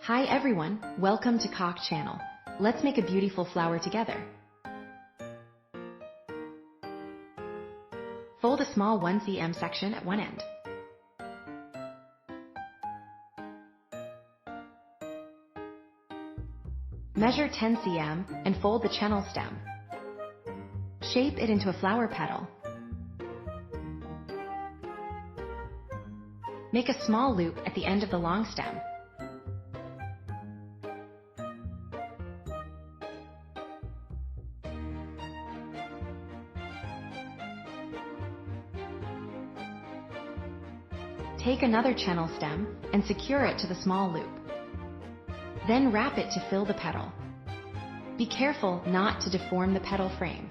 Hi everyone, welcome to Cock channel. Let's make a beautiful flower together. Fold a small 1 cm section at one end. Measure 10 cm and fold the channel stem. Shape it into a flower petal. Make a small loop at the end of the long stem. Take another channel stem and secure it to the small loop. Then wrap it to fill the petal. Be careful not to deform the petal frame.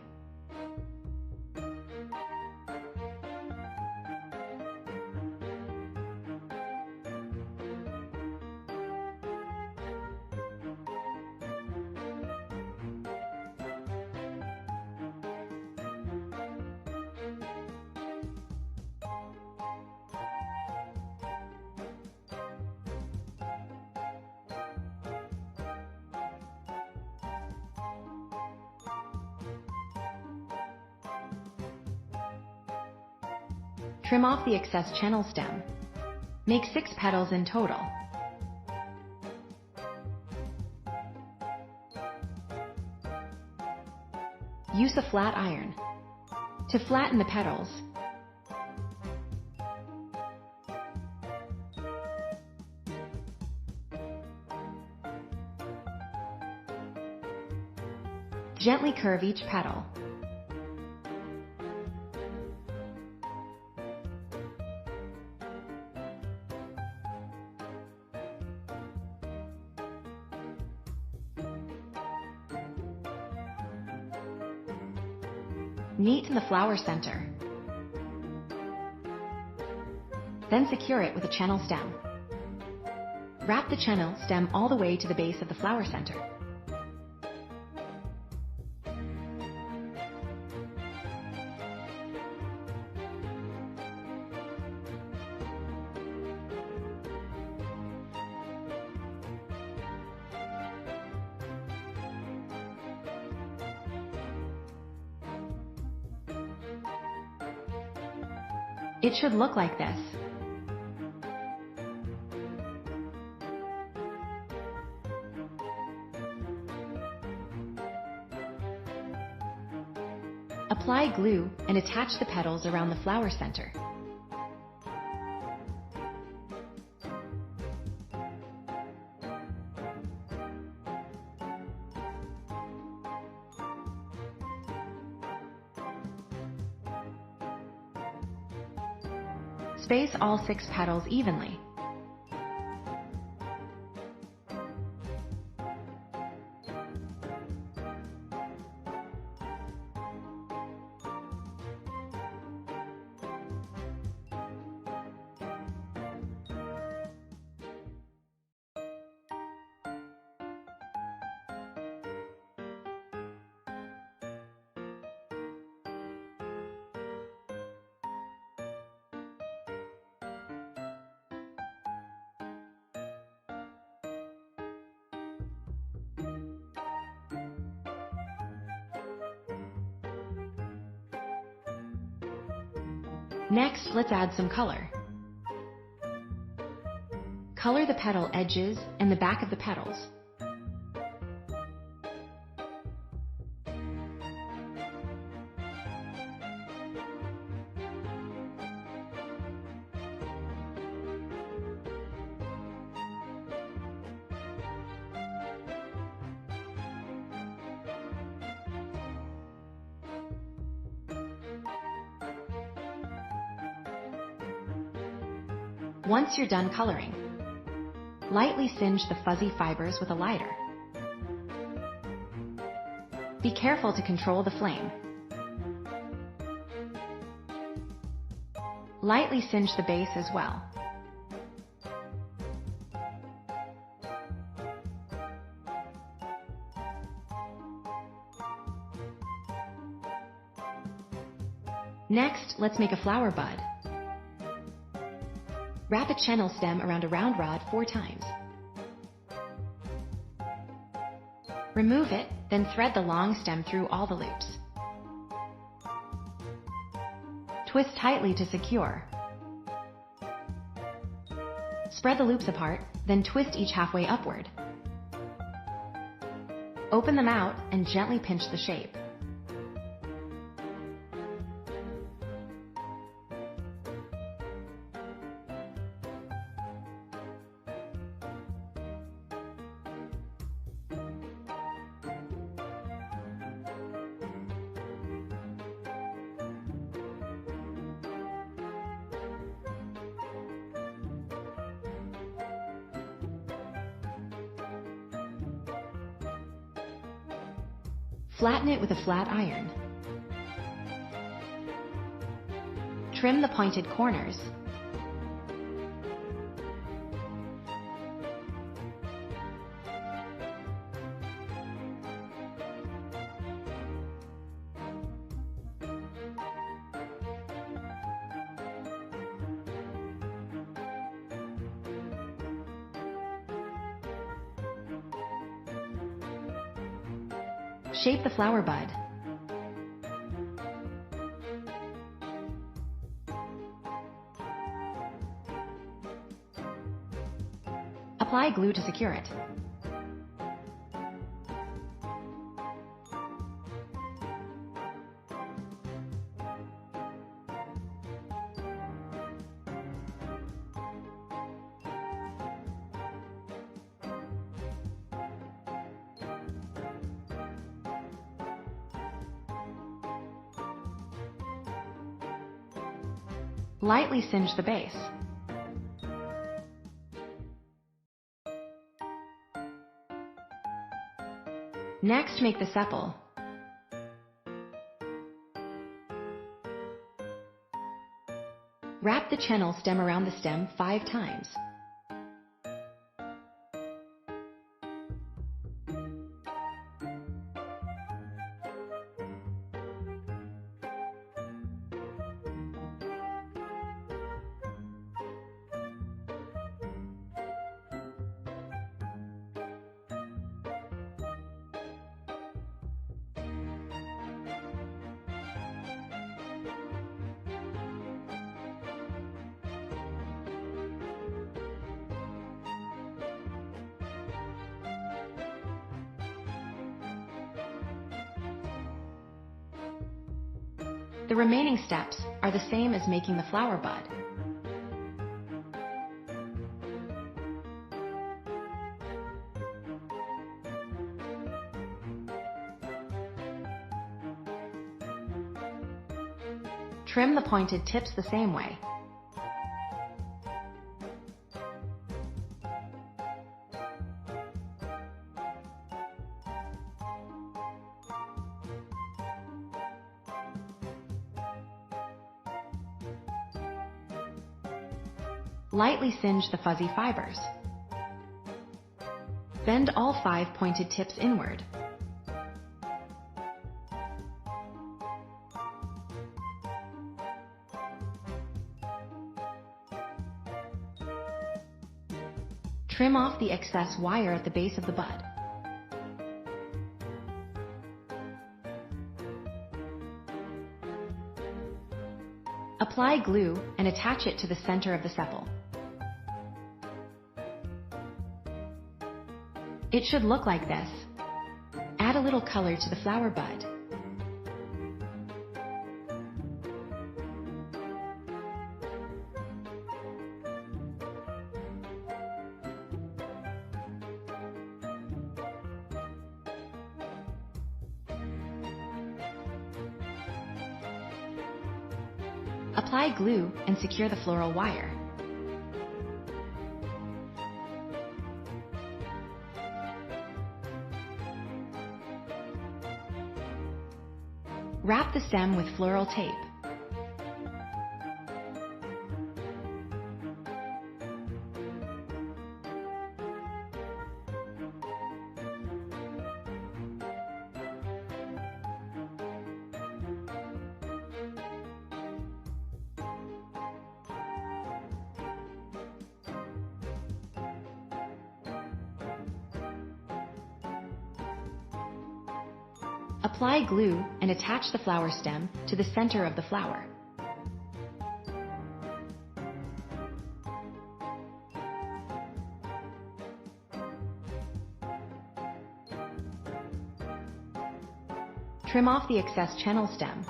Trim off the excess channel stem. Make 6 petals in total. Use a flat iron to flatten the petals. Gently curve each petal. Knead in the flower center. Then secure it with a channel stem. Wrap the channel stem all the way to the base of the flower center. It should look like this. Apply glue and attach the petals around the flower center. Space all 6 petals evenly. Next, let's add some color. Color the petal edges and the back of the petals. Once you're done coloring, lightly singe the fuzzy fibers with a lighter. Be careful to control the flame. Lightly singe the base as well. Next, let's make a flower bud. Wrap a channel stem around a round rod 4 times. Remove it, then thread the long stem through all the loops. Twist tightly to secure. Spread the loops apart, then twist each halfway upward. Open them out and gently pinch the shape. Flatten it with a flat iron. Trim the pointed corners. Shape the flower bud. Apply glue to secure it. Lightly singe the base. Next, make the sepal. Wrap the channel stem around the stem 5 times. The remaining steps are the same as making the flower bud. Trim the pointed tips the same way. Lightly singe the fuzzy fibers. Bend all 5 pointed tips inward. Trim off the excess wire at the base of the bud. Apply glue and attach it to the center of the sepal. It should look like this. Add a little color to the flower bud. Apply glue and secure the floral wire. Wrap the stem with floral tape. Apply glue and attach the flower stem to the center of the flower. Trim off the excess channel stem.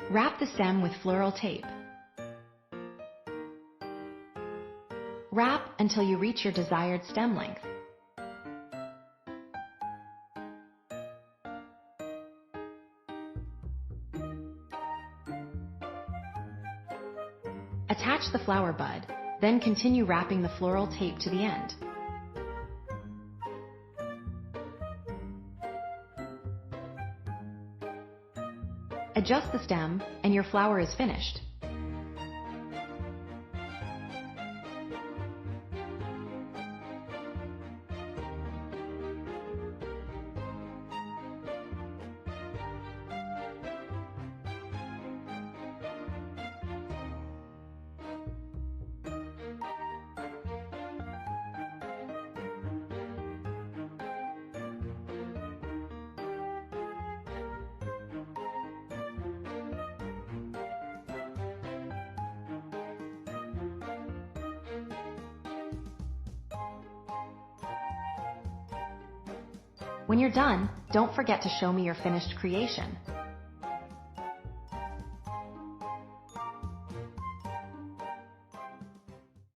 Wrap the stem with floral tape. Wrap until you reach your desired stem length. Attach the flower bud, then continue wrapping the floral tape to the end. Adjust the stem, and your flower is finished. When you're done, don't forget to show me your finished creation.